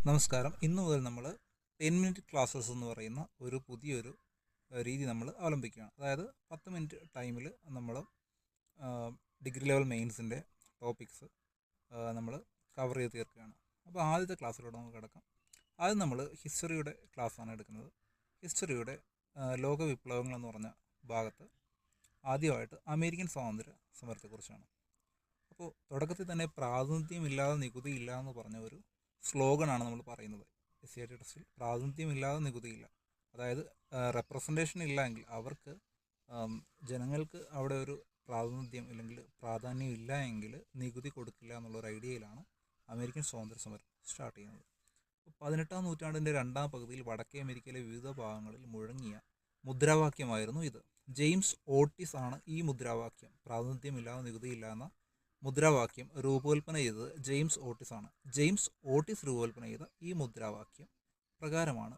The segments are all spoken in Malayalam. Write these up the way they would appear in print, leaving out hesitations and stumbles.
നമസ്കാരം. ഇന്ന് മുതൽ നമ്മൾ 10 മിനിറ്റ് ക്ലാസ്സസ് എന്ന് പറയുന്ന ഒരു പുതിയൊരു രീതി നമ്മൾ അവലംബിക്കുകയാണ്. അതായത് 10 മിനിറ്റ് ടൈമിൽ നമ്മൾ ഡിഗ്രി ലെവൽ മെയിൻസിൻ്റെ ടോപ്പിക്സ് നമ്മൾ കവർ ചെയ്ത് തീർക്കുകയാണ്. അപ്പോൾ ആദ്യത്തെ ക്ലാസ്സിലൂടെ നമുക്ക് കിടക്കാം. ആദ്യം നമ്മൾ ഹിസ്റ്ററിയുടെ ക്ലാസ്സാണ് എടുക്കുന്നത്. ഹിസ്റ്ററിയുടെ ലോക വിപ്ലവങ്ങൾ എന്ന് പറഞ്ഞ ഭാഗത്ത് ആദ്യമായിട്ട് അമേരിക്കൻ സ്വാതന്ത്ര്യ സമരത്തെക്കുറിച്ചാണ്. അപ്പോൾ തുടക്കത്തിൽ തന്നെ പ്രാതിനിധ്യമില്ലാതെ നികുതി ഇല്ല എന്ന് പറഞ്ഞ ഒരു സ്ലോഗനാണ് നമ്മൾ പറയുന്നത്. SCRT ടെസ്റ്റിൽ പ്രാതിനിധ്യമില്ലാതെ നികുതിയില്ല, അതായത് റെപ്രസെൻറ്റേഷൻ ഇല്ല എങ്കിൽ അവർക്ക് ജനങ്ങൾക്ക് അവിടെ ഒരു പ്രാതിനിധ്യം അല്ലെങ്കിൽ പ്രാധാന്യം ഇല്ല എങ്കിൽ നികുതി കൊടുക്കില്ല എന്നുള്ളൊരു ഐഡിയയിലാണ് അമേരിക്കൻ സ്വാതന്ത്ര്യ സമരം സ്റ്റാർട്ട് ചെയ്യുന്നത്. 18-ാം നൂറ്റാണ്ടിൻ്റെ രണ്ടാം പകുതിയിൽ വടക്കേ അമേരിക്കയിലെ വിവിധ ഭാഗങ്ങളിൽ മുഴങ്ങിയ മുദ്രാവാക്യമായിരുന്നു ഇത്. ജെയിംസ് ഓട്ടിസ് ആണ് ഈ മുദ്രാവാക്യം, പ്രാതിനിധ്യമില്ലാതെ നികുതിയില്ല എന്ന മുദ്രാവാക്യം രൂപകൽപ്പന ചെയ്തത് ജെയിംസ് ഓട്ടിസ് ആണ്. ജെയിംസ് ഓട്ടിസ് രൂപകൽപ്പന ചെയ്ത ഈ മുദ്രാവാക്യം പ്രകാരമാണ്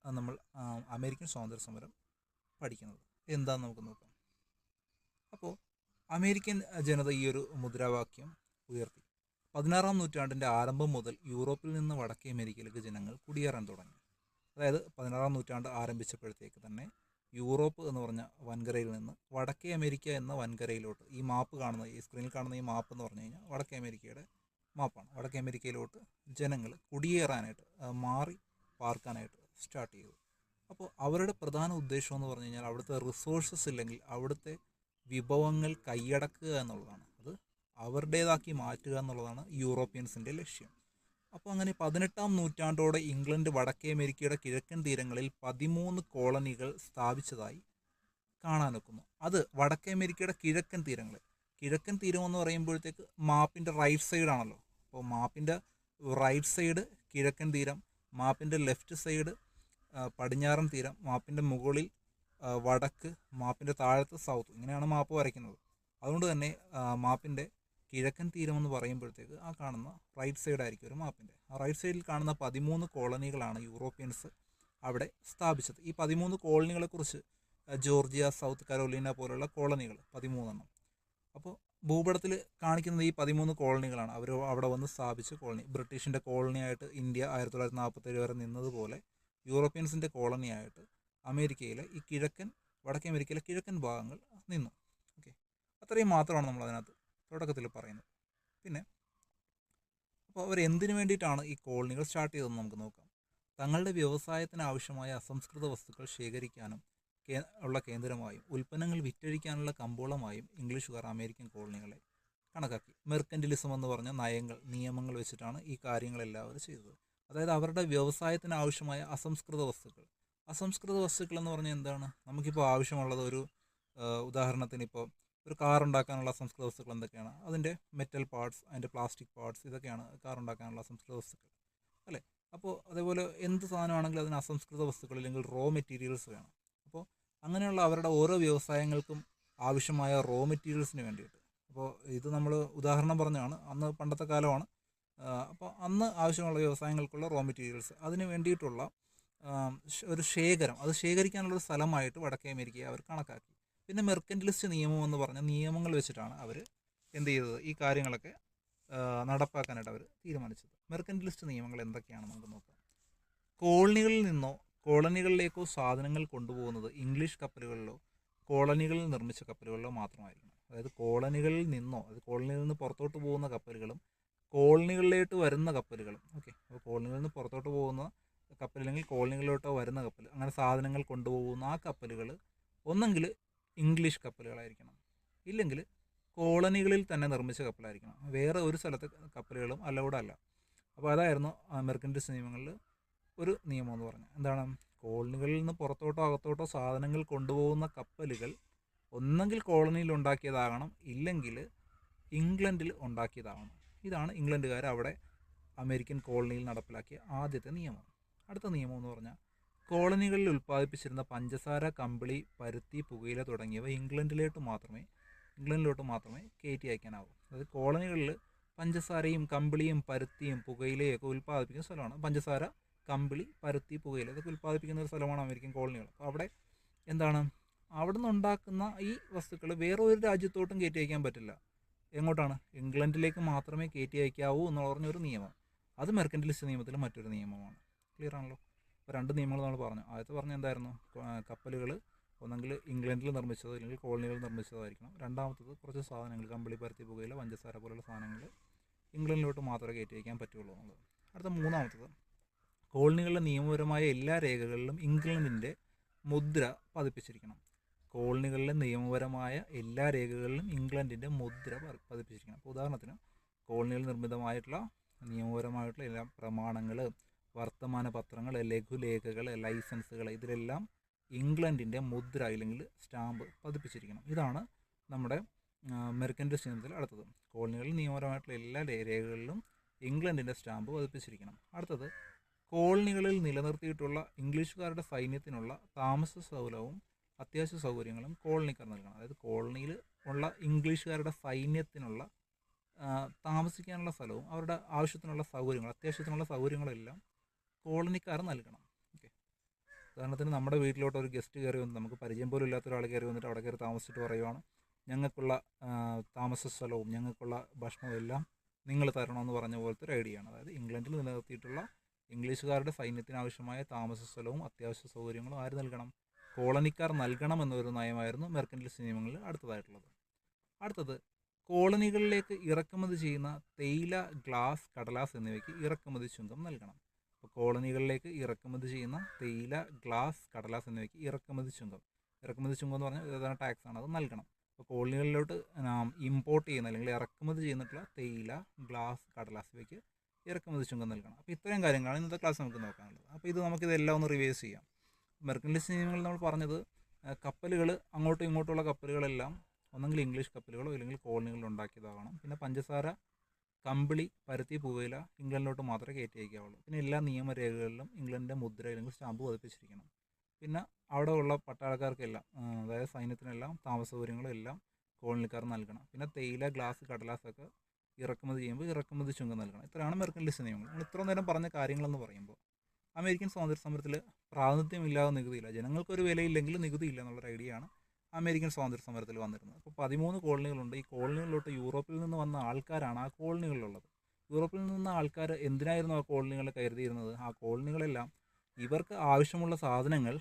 നമ്മൾ അമേരിക്കൻ സ്വാതന്ത്ര്യ സമരം പഠിക്കുന്നത്. എന്താണെന്ന് നമുക്ക് നോക്കാം. അപ്പോൾ അമേരിക്കൻ ജനത ഈ ഒരു മുദ്രാവാക്യം ഉയർത്തി. 16-ാം നൂറ്റാണ്ടിൻ്റെ ആരംഭം മുതൽ യൂറോപ്പിൽ നിന്ന് വടക്കേ അമേരിക്കയിലേക്ക് ജനങ്ങൾ കുടിയേറാൻ തുടങ്ങി. അതായത് 16-ാം നൂറ്റാണ്ട് ആരംഭിച്ചപ്പോഴത്തേക്ക് തന്നെ യൂറോപ്പ് എന്ന് പറഞ്ഞ വൻകരയിൽ നിന്ന് വടക്കേ അമേരിക്ക എന്ന വൻകരയിലോട്ട്, ഈ മാപ്പ് കാണുന്ന, ഈ സ്ക്രീനിൽ കാണുന്ന ഈ മാപ്പ് എന്ന് പറഞ്ഞു കഴിഞ്ഞാൽ വടക്കേ അമേരിക്കയുടെ മാപ്പാണ്. വടക്കേ അമേരിക്കയിലോട്ട് ജനങ്ങൾ കുടിയേറാനായിട്ട്, മാറി പാർക്കാനായിട്ട് സ്റ്റാർട്ട് ചെയ്തു. അപ്പോൾ അവരുടെ പ്രധാന ഉദ്ദേശം എന്ന് പറഞ്ഞു കഴിഞ്ഞാൽ അവിടുത്തെ റിസോഴ്സസ് ഇല്ലെങ്കിൽ അവിടുത്തെ വിഭവങ്ങൾ കൈയടക്കുക എന്നുള്ളതാണ്. അത് അവരുടേതാക്കി മാറ്റുക എന്നുള്ളതാണ് യൂറോപ്യൻസിൻ്റെ ലക്ഷ്യം. അപ്പോൾ അങ്ങനെ 18-ാം നൂറ്റാണ്ടോടെ ഇംഗ്ലണ്ട് വടക്കേ അമേരിക്കയുടെ കിഴക്കൻ തീരങ്ങളിൽ 13 കോളനികൾ സ്ഥാപിച്ചതായി കാണാനൊക്കുന്നു. അത് വടക്കേ അമേരിക്കയുടെ കിഴക്കൻ തീരങ്ങളിൽ. കിഴക്കൻ തീരം എന്ന് പറയുമ്പോഴത്തേക്ക് മാപ്പിൻ്റെ റൈറ്റ് സൈഡാണല്ലോ. അപ്പോൾ മാപ്പിൻ്റെ റൈറ്റ് സൈഡ് കിഴക്കൻ തീരം, മാപ്പിൻ്റെ ലെഫ്റ്റ് സൈഡ് പടിഞ്ഞാറൻ തീരം, മാപ്പിൻ്റെ മുകളിൽ വടക്ക്, മാപ്പിൻ്റെ താഴത്ത് സൗത്ത്. ഇങ്ങനെയാണ് മാപ്പ് വരയ്ക്കുന്നത്. അതുകൊണ്ട് തന്നെ മാപ്പിൻ്റെ കിഴക്കൻ തീരം എന്ന് പറയുമ്പോഴത്തേക്ക് ആ കാണുന്ന റൈറ്റ് സൈഡായിരിക്കും ഒരു മാപ്പിൻ്റെ. ആ റൈറ്റ് സൈഡിൽ കാണുന്ന 13 കോളനികളാണ് യൂറോപ്യൻസ് അവിടെ സ്ഥാപിച്ചത്. ഈ 13 കോളനികളെക്കുറിച്ച് ജോർജിയ, സൗത്ത് കരോലിന പോലുള്ള കോളനികൾ 13 അപ്പോൾ ഭൂപടത്തിൽ കാണിക്കുന്നത് ഈ 13 കോളനികളാണ്. അവർ അവിടെ വന്ന് സ്ഥാപിച്ച കോളനി. ബ്രിട്ടീഷിൻ്റെ കോളനിയായിട്ട് ഇന്ത്യ 1947 വരെ നിന്നതുപോലെ യൂറോപ്യൻസിൻ്റെ കോളനിയായിട്ട് അമേരിക്കയിലെ ഈ വടക്കേ അമേരിക്കയിലെ കിഴക്കൻ ഭാഗങ്ങൾ നിന്നു. ഓക്കെ, അത്രയും മാത്രമാണ് നമ്മൾ അതിനകത്ത് തുടക്കത്തിൽ പറയുന്നത്. പിന്നെ അപ്പോൾ അവർ എന്തിനു വേണ്ടിയിട്ടാണ് ഈ കോളനികൾ സ്റ്റാർട്ട് ചെയ്തതെന്ന് നമുക്ക് നോക്കാം. തങ്ങളുടെ വ്യവസായത്തിന് ആവശ്യമായ അസംസ്കൃത വസ്തുക്കൾ ശേഖരിക്കാനും ഉള്ള കേന്ദ്രമായും ഉൽപ്പന്നങ്ങൾ വിറ്റഴിക്കാനുള്ള കമ്പോളമായും ഇംഗ്ലീഷുകാർ അമേരിക്കൻ കോളനികളെ കണക്കാക്കി. മെർക്കൻറ്റിലിസം എന്ന് പറഞ്ഞ നിയമങ്ങൾ വെച്ചിട്ടാണ് ഈ കാര്യങ്ങളെല്ലാം അവർ ചെയ്തത്. അതായത് അവരുടെ വ്യവസായത്തിന് ആവശ്യമായ അസംസ്കൃത വസ്തുക്കൾ എന്ന് പറഞ്ഞാൽ എന്താണ്? നമുക്കിപ്പോൾ ആവശ്യമുള്ളത് ഒരു ഉദാഹരണത്തിന് ഇപ്പോൾ ഒരു കാർ ഉണ്ടാക്കാനുള്ള അസംസ്കൃത വസ്തുക്കൾ എന്തൊക്കെയാണ്? അതിൻ്റെ മെറ്റൽ പാർട്സ്, അതിൻ്റെ പ്ലാസ്റ്റിക് പാർട്സ്, ഇതൊക്കെയാണ് കാർ ഉണ്ടാക്കാനുള്ള അസംസ്കൃത വസ്തുക്കൾ അല്ലേ. അപ്പോൾ അതേപോലെ എന്ത് സാധനമാണെങ്കിലും അതിന് അസംസ്കൃത വസ്തുക്കൾ അല്ലെങ്കിൽ റോ മെറ്റീരിയൽസ് വേണം. അപ്പോൾ അങ്ങനെയുള്ള അവരുടെ ഓരോ വ്യവസായങ്ങൾക്കും ആവശ്യമായ റോ മെറ്റീരിയൽസിന് വേണ്ടിയിട്ട്, അപ്പോൾ ഇത് നമ്മൾ ഉദാഹരണം പറഞ്ഞാണ്, അന്ന് പണ്ടത്തെ കാലമാണ്. അപ്പോൾ അന്ന് ആവശ്യമുള്ള വ്യവസായങ്ങൾക്കുള്ള റോ മെറ്റീരിയൽസ്, അതിന് വേണ്ടിയിട്ടുള്ള ഒരു ശേഖരം, അത് ശേഖരിക്കാനുള്ളൊരു സ്ഥലമായിട്ട് വടക്കേ അമേരിക്കയെ അവർ കണക്കാക്കി. പിന്നെ മെർക്കൻറ്റിലിസ്റ്റ് നിയമം എന്ന് പറഞ്ഞ നിയമങ്ങൾ വെച്ചിട്ടാണ് അവർ എന്ത് ചെയ്തത്, ഈ കാര്യങ്ങളൊക്കെ നടപ്പാക്കാനായിട്ട് അവർ തീരുമാനിച്ചത്. മെർക്കൻറ്റിലിസ്റ്റ് നിയമങ്ങൾ എന്തൊക്കെയാണെന്ന് നമുക്ക് നോക്കാം. കോളനികളിലേക്കോ സാധനങ്ങൾ കൊണ്ടുപോകുന്നത് ഇംഗ്ലീഷ് കപ്പലുകളിലോ കോളനികളിൽ നിർമ്മിച്ച കപ്പലുകളിലോ മാത്രമായിരിക്കണം. അതായത് കോളനികളിൽ നിന്ന് പുറത്തോട്ട് പോകുന്ന കപ്പലുകളും കോളനികളിലേക്ക് വരുന്ന കപ്പലുകളും. ഓക്കെ, അപ്പോൾ കോളനികളിൽ നിന്ന് പുറത്തോട്ട് പോകുന്ന കപ്പൽ അല്ലെങ്കിൽ കോളനികളിലോട്ടോ വരുന്ന കപ്പൽ, അങ്ങനെ സാധനങ്ങൾ കൊണ്ടുപോകുന്ന ആ കപ്പലുകൾ ഒന്നെങ്കിൽ ഇംഗ്ലീഷ് കപ്പലുകളായിരിക്കണം, ഇല്ലെങ്കിൽ കോളനികളിൽ തന്നെ നിർമ്മിച്ച കപ്പലായിരിക്കണം. വേറെ ഒരു സ്ഥലത്തെ കപ്പലുകളും അലൗഡ് അല്ല. അപ്പോൾ അതായിരുന്നു മെർക്കൻറ്റിലിസ്റ്റ് നിയമങ്ങളിൽ ഒരു നിയമം എന്ന് പറഞ്ഞാൽ. എന്താണ്? കോളനികളിൽ നിന്ന് പുറത്തോട്ടോ അകത്തോട്ടോ സാധനങ്ങൾ കൊണ്ടുപോകുന്ന കപ്പലുകൾ ഒന്നെങ്കിൽ കോളനിയിൽ ഉണ്ടാക്കിയതാകണം, ഇല്ലെങ്കിൽ ഇംഗ്ലണ്ടിൽ ഉണ്ടാക്കിയതാകണം. ഇതാണ് ഇംഗ്ലണ്ടുകാർ അവിടെ അമേരിക്കൻ കോളനിയിൽ നടപ്പിലാക്കിയ ആദ്യത്തെ നിയമം. അടുത്ത നിയമം എന്ന് പറഞ്ഞാൽ കോളനികളിൽ ഉൽപ്പാദിപ്പിച്ചിരുന്ന പഞ്ചസാര, കമ്പിളി, പരുത്തി, പുകയില തുടങ്ങിയവ ഇംഗ്ലണ്ടിലോട്ട് മാത്രമേ കയറ്റി അയക്കാനാവൂ. അതായത് കോളനികളിൽ പഞ്ചസാരയും കമ്പിളിയും പരുത്തിയും പുകയിലയും ഒക്കെ ഉൽപ്പാദിപ്പിക്കുന്ന സ്ഥലമാണ്. പഞ്ചസാര, കമ്പിളി, പരുത്തി, പുകയില ഇതൊക്കെ ഉൽപ്പാദിപ്പിക്കുന്ന ഒരു സ്ഥലമാണ് അമേരിക്കൻ കോളനികൾ. അപ്പോൾ അവിടെ എന്താണ്, അവിടെ നിന്ന് ഉണ്ടാക്കുന്ന ഈ വസ്തുക്കൾ വേറെ ഒരു രാജ്യത്തോട്ടും കയറ്റി അയക്കാൻ പറ്റില്ല. എങ്ങോട്ടാണ്? ഇംഗ്ലണ്ടിലേക്ക് മാത്രമേ കയറ്റി അയക്കാവൂ എന്ന് പറഞ്ഞൊരു നിയമം. അത് മെർക്കൻറ്റിലിസ്റ്റ് നിയമത്തിൽ മറ്റൊരു നിയമമാണ്. ക്ലിയർ ആണല്ലോ? അപ്പോൾ 2 നിയമങ്ങൾ നമ്മൾ പറഞ്ഞു. ആദ്യത്തെ പറഞ്ഞ എന്തായിരുന്നു? കപ്പലുകൾ ഒന്നെങ്കിൽ ഇംഗ്ലണ്ടിൽ നിർമ്മിച്ചതോ അല്ലെങ്കിൽ കോളനികളിൽ നിർമ്മിച്ചതോ ആയിരിക്കണം. രണ്ടാമത്തത് കുറച്ച് സാധനങ്ങൾ, കമ്പിളി, പരുത്തി, പുകയില, പഞ്ചസാര പോലുള്ള സാധനങ്ങൾ ഇംഗ്ലണ്ടിലോട്ട് മാത്രമേ കയറ്റി വയ്ക്കാൻ പറ്റുള്ളൂ എന്നുള്ളത്. അടുത്ത മൂന്നാമത്തത്, കോളനികളിലെ നിയമപരമായ എല്ലാ രേഖകളിലും ഇംഗ്ലണ്ടിൻ്റെ മുദ്ര പതിപ്പിച്ചിരിക്കണം. കോളനികളിലെ നിയമപരമായ എല്ലാ രേഖകളിലും ഇംഗ്ലണ്ടിൻ്റെ മുദ്ര പതിപ്പിച്ചിരിക്കണം. അപ്പോൾ ഉദാഹരണത്തിന് കോളനികളിൽ നിർമ്മിതമായിട്ടുള്ള നിയമപരമായിട്ടുള്ള എല്ലാ പ്രമാണങ്ങൾ, വർത്തമാന പത്രങ്ങൾ, ലഘുലേഖകൾ, ലൈസൻസുകൾ, ഇതിലെല്ലാം ഇംഗ്ലണ്ടിൻ്റെ മുദ്ര അല്ലെങ്കിൽ സ്റ്റാമ്പ് പതിപ്പിച്ചിരിക്കണം. ഇതാണ് നമ്മുടെ മെർക്കൻറ്റിലിസ്റ്റ് നിയമത്തിൽ അടുത്തത്. കോളനികളിൽ നിയമപരമായിട്ടുള്ള എല്ലാ രേഖകളിലും ഇംഗ്ലണ്ടിൻ്റെ സ്റ്റാമ്പ് പതിപ്പിച്ചിരിക്കണം. അടുത്തത്, കോളനികളിൽ നിലനിർത്തിയിട്ടുള്ള ഇംഗ്ലീഷുകാരുടെ സൈന്യത്തിനുള്ള താമസ സൗകര്യവും അത്യാവശ്യ സൗകര്യങ്ങളും കോളനിക്കാർ നൽകണം. അതായത് കോളനിയിൽ ഉള്ള ഇംഗ്ലീഷുകാരുടെ സൈന്യത്തിനുള്ള താമസിക്കാനുള്ള സ്ഥലവും അവരുടെ ആവശ്യത്തിനുള്ള സൗകര്യങ്ങൾ, അത്യാവശ്യത്തിനുള്ള സൗകര്യങ്ങളെല്ലാം കോളനിക്കാർ നൽകണം. ഓക്കെ. ഉദാഹരണത്തിന് നമ്മുടെ വീട്ടിലോട്ട് ഒരു ഗസ്റ്റ് കയറി വന്ന്, നമുക്ക് പരിചയം പോലും ഇല്ലാത്ത ഒരാൾ കയറി വന്നിട്ട് അവിടെ കയറി താമസിച്ചിട്ട് പറയുവാണ്, ഞങ്ങൾക്കുള്ള താമസ സ്ഥലവും ഞങ്ങൾക്കുള്ള ഭക്ഷണവും എല്ലാം നിങ്ങൾ തരണമെന്ന് പറഞ്ഞ പോലത്തെ ഒരു ഐഡിയ ആണ്. അതായത് ഇംഗ്ലണ്ടിൽ നിലനിർത്തിയിട്ടുള്ള ഇംഗ്ലീഷുകാരുടെ സൈന്യത്തിന് ആവശ്യമായ താമസ സ്ഥലവും അത്യാവശ്യ സൗകര്യങ്ങളും ആര് നൽകണം? കോളനിക്കാർ നൽകണം എന്നൊരു നയമായിരുന്നു മെർക്കൻറ്റിലിസ്റ്റ് നിയമങ്ങളിൽ അടുത്തതായിട്ടുള്ളത്. അടുത്തത്, കോളനികളിലേക്ക് ഇറക്കുമതി ചെയ്യുന്ന തേയില, ഗ്ലാസ്, കടലാസ് എന്നിവയ്ക്ക് ഇറക്കുമതി ചുങ്കം നൽകണം. അപ്പോൾ കോളനികളിലേക്ക് ഇറക്കുമതി ചെയ്യുന്ന തേയില, ഗ്ലാസ്, കടലാസ് എന്നിവയ്ക്ക് ഇറക്കുമതി ചുങ്കം എന്ന് പറഞ്ഞാൽ ഏതാണ്? ടാക്സ് ആണ്, അത് നൽകണം. അപ്പോൾ കോളനികളിലോട്ട് ഇമ്പോർട്ട് ചെയ്യുന്ന അല്ലെങ്കിൽ ഇറക്കുമതി ചെയ്യുന്നിട്ടുള്ള തേയില, ഗ്ലാസ്, കടലാസ് ഇവയ്ക്ക് ഇറക്കുമതി ചുങ്കം നൽകണം. അപ്പോൾ ഇത്രയും കാര്യങ്ങളാണ് ഇന്നത്തെ ക്ലാസ് നമുക്ക് നോക്കാനുള്ളത്. അപ്പോൾ നമുക്കിതെല്ലാം ഒന്ന് റിവൈസ് ചെയ്യാം. മെർക്കൻറ്റിലിസ്റ്റ് നിയമങ്ങളിൽ നമ്മൾ പറഞ്ഞത്, കപ്പലുകൾ, അങ്ങോട്ടും ഇങ്ങോട്ടുള്ള കപ്പലുകളെല്ലാം ഒന്നെങ്കിൽ ഇംഗ്ലീഷ് കപ്പലുകളോ അല്ലെങ്കിൽ കോളനികളിൽ ഉണ്ടാക്കിയതാകണം. പിന്നെ പഞ്ചസാര, കമ്പിളി, പരുത്തി, പുകയില ഇംഗ്ലണ്ടിലോട്ട് മാത്രമേ കയറ്റി അയക്കാവുള്ളൂ. പിന്നെ എല്ലാ നിയമരേഖകളിലും ഇംഗ്ലണ്ടിൻ്റെ മുദ്ര അല്ലെങ്കിൽ സ്റ്റാമ്പ് പതിപ്പിച്ചിരിക്കണം. പിന്നെ അവിടെ ഉള്ള പട്ടാളക്കാർക്കെല്ലാം, അതായത് സൈന്യത്തിനെല്ലാം താമസ സൗകര്യങ്ങളും എല്ലാം കോളനിക്കാർ നൽകണം. പിന്നെ തേയില, ഗ്ലാസ്, കടലാസൊക്കെ ഇറക്കുമതി ചെയ്യുമ്പോൾ ഇറക്കുമതി ചുങ്കം നൽകണം. ഇത്രയാണ് മെർക്കൻറ്റിലിസ്റ്റ് നിയമങ്ങൾ. നമ്മൾ ഇത്ര നേരം പറഞ്ഞ കാര്യങ്ങളെന്ന് പറയുമ്പോൾ അമേരിക്കൻ സ്വാതന്ത്ര്യ സമരത്തിൽ പ്രാതിനിധ്യമില്ലാതെ നികുതിയില്ല, ജനങ്ങൾക്കൊരു വിലയില്ലെങ്കിൽ നികുതിയില്ല എന്നുള്ളൊരു ഐഡിയ ആണ് അമേരിക്കൻ സ്വാതന്ത്ര്യ സമരത്തിൽ വന്നിരുന്നത്. അപ്പോൾ 13 കോളനികളുണ്ട്. ഈ കോളനികളിലോട്ട് യൂറോപ്പിൽ നിന്ന് വന്ന ആൾക്കാരാണ് ആ കോളനികളിലുള്ളത്. യൂറോപ്പിൽ നിന്ന് ആൾക്കാർ എന്തിനായിരുന്നു ആ കോളനികളിൽ കരുതിയിരുന്നത്? ആ കോളനികളെല്ലാം ഇവർക്ക് ആവശ്യമുള്ള സാധനങ്ങൾ,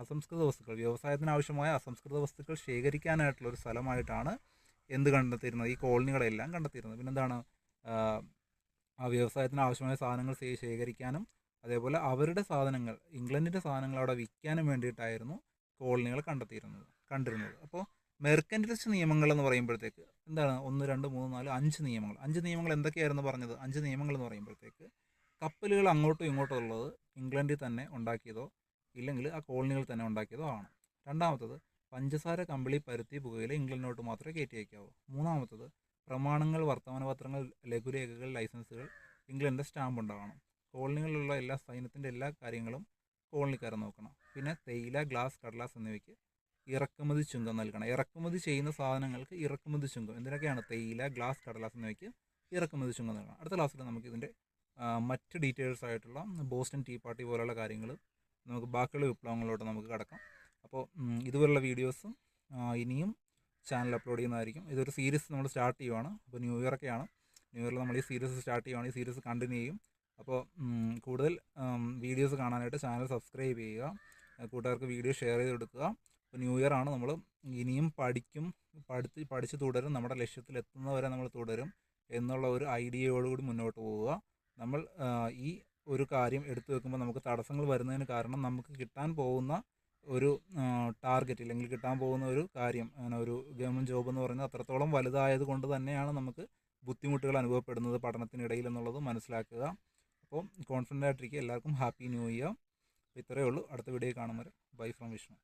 അസംസ്കൃത വസ്തുക്കൾ, വ്യവസായത്തിന് ആവശ്യമായ അസംസ്കൃത വസ്തുക്കൾ ശേഖരിക്കാനായിട്ടുള്ളൊരു സ്ഥലമായിട്ടാണ് എന്ത് കണ്ടെത്തിയിരുന്നത്? ഈ കോളനികളെല്ലാം കണ്ടെത്തിയിരുന്നത്. പിന്നെന്താണ്? ആ വ്യവസായത്തിന് ആവശ്യമായ സാധനങ്ങൾ ശേഖരിക്കാനും അതേപോലെ അവരുടെ സാധനങ്ങൾ, ഇംഗ്ലണ്ടിൻ്റെ സാധനങ്ങൾ അവിടെ വിൽക്കാനും വേണ്ടിയിട്ടായിരുന്നു കോളനികൾ കണ്ടിരുന്നത്. അപ്പോൾ മെർക്കൻറ്റിലിസ്റ്റ് നിയമങ്ങൾ എന്ന് പറയുമ്പോഴത്തേക്ക് എന്താണ്? 1, 2, 3, 4, 5 നിയമങ്ങൾ. 5 നിയമങ്ങൾ എന്തൊക്കെയായിരുന്നു പറഞ്ഞത്? 5 നിയമങ്ങൾ എന്ന് പറയുമ്പോഴത്തേക്ക് കപ്പലുകൾ അങ്ങോട്ടും ഇങ്ങോട്ടും ഉള്ളത് ഇംഗ്ലണ്ടിൽ തന്നെ ഉണ്ടാക്കിയതോ ഇല്ലെങ്കിൽ ആ കോളനികൾ തന്നെ ഉണ്ടാക്കിയതോ ആണ്. രണ്ടാമത്തത്, പഞ്ചസാര, കമ്പിളി, പരുത്തി, പുകയില ഇംഗ്ലണ്ടിലോട്ട് മാത്രമേ കയറ്റി അയക്കാവൂ. മൂന്നാമത്തത്, പ്രമാണങ്ങൾ, വർത്തമാന പത്രങ്ങൾ, ലഘുരേഖകൾ, ലൈസൻസുകൾ ഇംഗ്ലണ്ടിൻ്റെ സ്റ്റാമ്പ് ഉണ്ടാകണം. കോളനികളിലുള്ള എല്ലാ സൈന്യത്തിൻ്റെ എല്ലാ കാര്യങ്ങളും കോളനിക്കാർ നോക്കണം. പിന്നെ തേയില, ഗ്ലാസ്, കടലാസ് എന്നിവയ്ക്ക് ഇറക്കുമതി ചുങ്കം നൽകണം. ഇറക്കുമതി ചെയ്യുന്ന സാധനങ്ങൾക്ക് ഇറക്കുമതി ചുങ്കം എന്തിനൊക്കെയാണ്? തേയില, ഗ്ലാസ്, കടലാസ് എന്നിവയ്ക്ക് ഇറക്കുമതി ചുങ്കം നൽകണം. അടുത്ത ക്ലാസ്സിൽ നമുക്കിതിൻ്റെ മറ്റ് ഡീറ്റെയിൽസ് ആയിട്ടുള്ള ബോസ്റ്റൺ ടീ പാർട്ടി പോലുള്ള കാര്യങ്ങൾ നമുക്ക് ബാക്കിയുള്ള വിപ്ലവങ്ങളിലോട്ട് നമുക്ക് കടക്കാം. അപ്പോൾ ഇതുപോലുള്ള വീഡിയോസും ഇനിയും ചാനൽ അപ്ലോഡ് ചെയ്യുന്നതായിരിക്കും. ഇതൊരു സീരീസ് നമ്മൾ സ്റ്റാർട്ട് ചെയ്യുവാണ്. അപ്പോൾ ന്യൂ ഇയറൊക്കെയാണ്. ന്യൂ ഇയറിൽ നമ്മൾ ഈ സീരീസ് സ്റ്റാർട്ട് ചെയ്യുവാണ്. ഈ സീരീസ് കണ്ടിന്യൂ ചെയ്യും. അപ്പോൾ കൂടുതൽ വീഡിയോസ് കാണാനായിട്ട് ചാനൽ സബ്സ്ക്രൈബ് ചെയ്യുക, കൂട്ടുകാർക്ക് വീഡിയോ ഷെയർ ചെയ്ത് കൊടുക്കുക. ഇപ്പോൾ ന്യൂ ഇയർ ആണ്, നമ്മൾ ഇനിയും പഠിച്ച് തുടരും, നമ്മുടെ ലക്ഷ്യത്തിലെത്തുന്നവരെ നമ്മൾ തുടരും എന്നുള്ള ഒരു ഐഡിയയോടുകൂടി മുന്നോട്ട് പോവുക. നമ്മൾ ഈ ഒരു കാര്യം എടുത്തു വെക്കുമ്പോൾ നമുക്ക് തടസ്സങ്ങൾ വരുന്നതിന് കാരണം നമുക്ക് കിട്ടാൻ പോകുന്ന ഒരു ടാർഗറ്റ് അല്ലെങ്കിൽ കിട്ടാൻ പോകുന്ന ഒരു കാര്യം, അങ്ങനെ ഒരു ഗവൺമെൻറ് ജോബ് എന്ന് പറയുന്നത് അത്രത്തോളം വലുതായത് കൊണ്ട് തന്നെയാണ് നമുക്ക് ബുദ്ധിമുട്ടുകൾ അനുഭവപ്പെടുന്നത് പഠനത്തിനിടയിൽ എന്നുള്ളത് മനസ്സിലാക്കുക. അപ്പോൾ കോൺഫിഡൻ്റ് ആയിട്ടിരിക്കുക. എല്ലാവർക്കും ഹാപ്പി ന്യൂ ഇയർ. അപ്പോൾ ഇത്രയേ ഉള്ളൂ. അടുത്ത വീഡിയോ കാണും വരെ ബൈ ഫ്രം വിഷ്ണു.